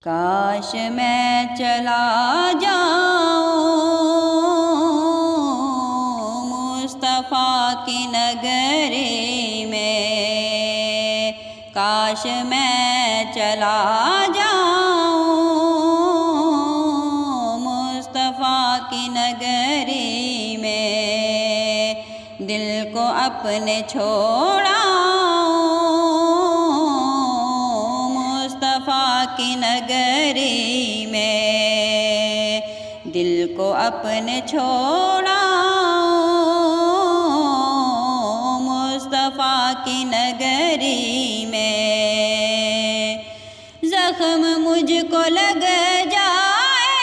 کاش میں چلا جاؤں مصطفیٰ کی نگری میں، کاش میں چلا جاؤں مصطفیٰ کی نگری میں، دل کو اپنے چھوڑا مصطفیٰ کی نگری میں، دل کو اپنے چھوڑا مصطفیٰ کی نگری میں، زخم مجھ کو لگ جائے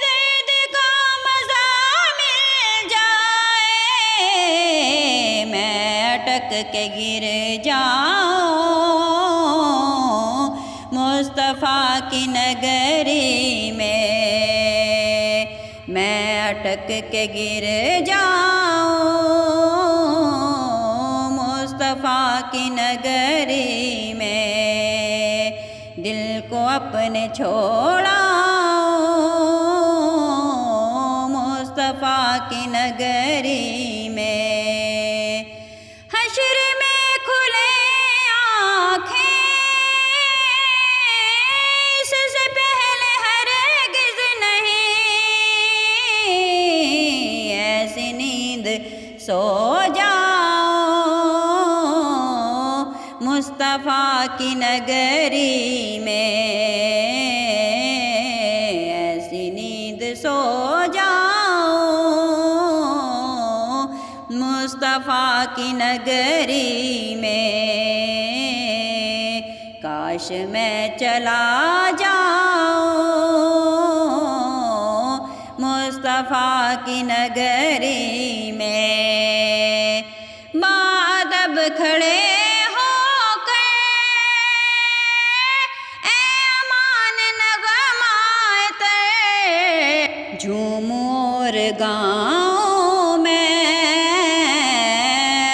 درد کا مزہ مل جائے، میں اٹک کے گر جاؤں مصطفیٰ کی نگری میں، میں اٹک کے گر جاؤں مصطفیٰ کی نگری میں، دل کو اپنے چھوڑا مصطفیٰ کی نگری میں، حشر میں کھلے آنکھیں اس سے پہلے ہرگز نہیں، ایسی نیند سو جاؤ مصطفیٰ کی نگری میں، ایسی نیند سو جاؤ مصطفیٰ کی نگری میں، کاش میں چلا جاؤں مصطفیٰ کی نگری میں، بادب کھڑے ہو کر اے امان نغمائے تر، جھوموں اور گاؤں میں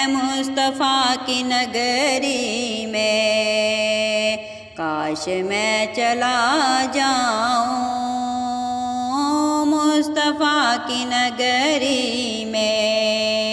مصطفیٰ کی نگری میں، کاش میں چلا جاؤں مصطفیٰ کی نگری میں۔